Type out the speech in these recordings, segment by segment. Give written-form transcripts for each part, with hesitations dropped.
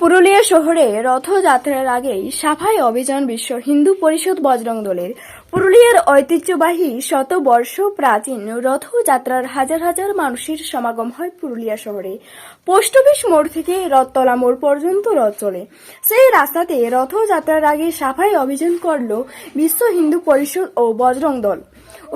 পুরুলিয়া শহরে রথযাত্রার আগেই সাফাই অভিযান বিশ্ব হিন্দু পরিষদ বজরং দলের। পুরুলিয়ার ঐতিহ্যবাহী শতবর্ষ প্রাচীন রথযাত্রার হাজার হাজার মানুষের সমাগম হয় পুরুলিয়া শহরে। পোস্ট অফিস মোড় থেকে রথতলা মোড় পর্যন্ত রথ চলে। সেই রাস্তাতে রথযাত্রার আগে সাফাই অভিযান করল বিশ্ব হিন্দু পরিষদ ও বজরং দল।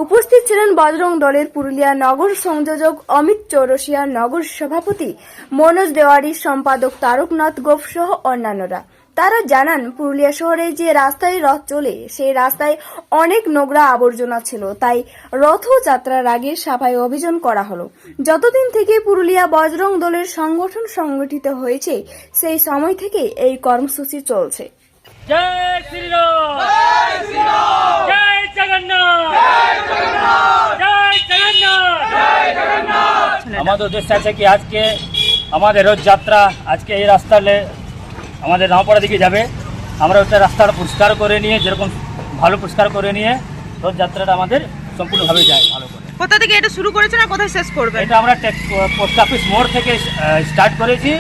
উপস্থিত ছিলেন বজরং দলের পুরুলিয়া নগর সংযোজক অমিত চৌরসিয়া, নগর সভাপতি মনোজ দেওয়ারি, সম্পাদক তারকনাথ গোপ সহ অন্যান্যরা। তারা জানান, পুরুলিয়া শহরে যে রাস্তায় রথ চলে সেই রাস্তায় অনেক নোংরা আবর্জনা ছিল, তাই রথযাত্রার আগে সাফাই অভিযান করা হলো। যতদিন থেকে পুরুলিয়া বজরং দলের সংগঠন সংগঠিত হয়েছে সেই সময় থেকে এই কর্মসূচি চলছে। জয় শ্রীরাম, জয় শ্রীরাম, জয় জগন্নাথ, জয় জগন্নাথ, জয় জগন্নাথ, জয় জগন্নাথ। আমাদের উদ্দেশ্য আছে কি আজকে আমাদের রথযাত্রা আজকে এই রাস্তাতে আমাদের রামপাড়া দিকে যাবে। আমরা ওটা রাস্তাটা পরিষ্কার করে নিয়ে, যেরকম ভালো পরিষ্কার করে নিয়ে রথযাত্রাটা আমাদের সম্পূর্ণভাবে যায় ভালো করে। কোথা থেকে এটা শুরু করেছেন আর কোথায় শেষ করবেন? এটা আমরা পোস্ট অফিস মোড় থেকে স্টার্ট করেছি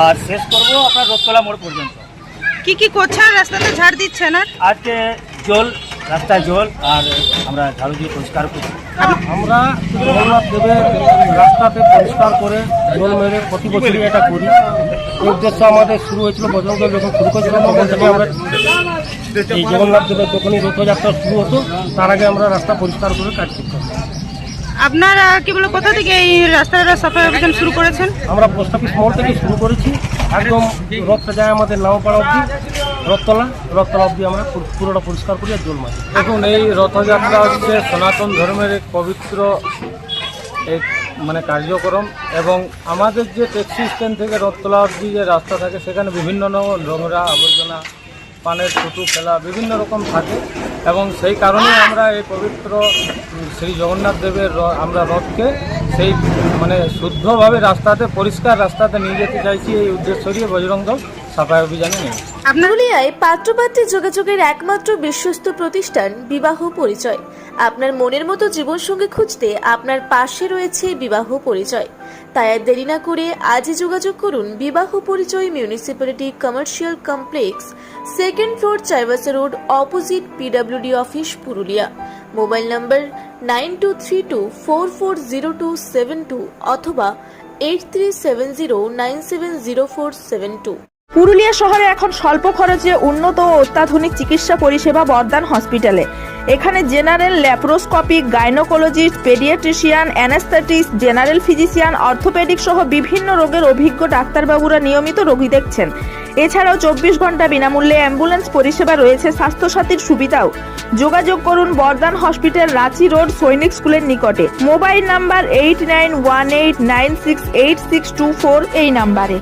আর শেষ করবো আপনার রথতলা মোড় পর্যন্ত। কি কি করছেন? রাস্তাতে ঝাড় দিচ্ছেন? আর আজকে জল, রাস্তায় জল, আর আমরা ঝাড়ু দিয়ে পরিষ্কার করছি। আমরা জগন্নাথ দেবের রাস্তাতে পরিষ্কার করে জল মেরে প্রতি বছরই এটা করি। এই উদ্দেশ্য আমাদের শুরু হয়েছিল বজরং দল যখন শুরু করেছিল, তখন থেকে আমরা এই জগন্নাথ দেবের যখনই রথযাত্রা শুরু হতো তার আগে আমরা রাস্তা পরিষ্কার করে কাজ করতাম। আপনারা কি বলে কোথা থেকে এই রাস্তাটা সাফাই অভিযান শুরু করেছেন? আমরা পোস্ট অফিস মোড় থেকে শুরু করেছি, একদম রথটা যায় আমাদের নামপাড়া অবধি, রথতলা অবধি আমরা পুরোটা পরিষ্কার করি আর জল মারি। দেখুন, এই রথযাত্রা হচ্ছে সনাতন ধর্মের এক পবিত্র এক কার্যক্রম, এবং আমাদের যে ট্যাক্সি স্ট্যান্ড থেকে রথতলা অবধি যে রাস্তা থাকে সেখানে বিভিন্ন নোংরা আবর্জনা, পানের থুতু ফেলা বিভিন্ন রকম থাকে, এবং সেই কারণে আমরা এই পবিত্র শ্রী জগন্নাথ দেবের আমরা রথকে সেই শুদ্ধভাবে রাস্তাতে, পরিষ্কার রাস্তাতে নিয়ে যেতে চাইছি। এই উদ্দেশ্য নিয়ে বজরং দল সাফাই অভিযানে নেই। পুরুলিয়ায় পাত্রপাত্রী যোগাযোগের একমাত্র বিশ্বস্ত প্রতিষ্ঠান বিবাহ পরিচয়। আপনার মনের মতো জীবনসঙ্গী খুঁজতে আপনার পাশে রয়েছে বিবাহ পরিচয়। তাই আর দেরি না করে আজই যোগাযোগ করুন বিবাহ পরিচয়, municipality commercial complex, 2nd floor, Chaibasa road, opposite PWD office, Purulia. Mobile নম্বর 9232440272 অথবা 8370970472। পুরুলিয়া শহরে এখন স্বল্প খরচে উন্নত ও অত্যাধুনিক চিকিৎসা পরিষেবা বর্দান হসপিটালে। এখানে general, laparoscopic, gynaecologist, paediatrician, anaesthetist, general physician, orthopaedic সহ বিভিন্ন রোগের অভিজ্ঞ ডাক্তারবাবুরা নিয়মিত রোগী দেখছেন। এছাড়াও 24 ঘন্টা বিনামূল্যে অ্যাম্বুলেন্স পরিষেবা রয়েছে, স্বাস্থ্যসাথীর সুবিধাও। যোগাযোগ করুন বর্দান হসপিটাল, রাঁচি রোড, সৈনিক স্কুলের নিকটে। মোবাইল নাম্বার 8918968624 এই নাম্বারে।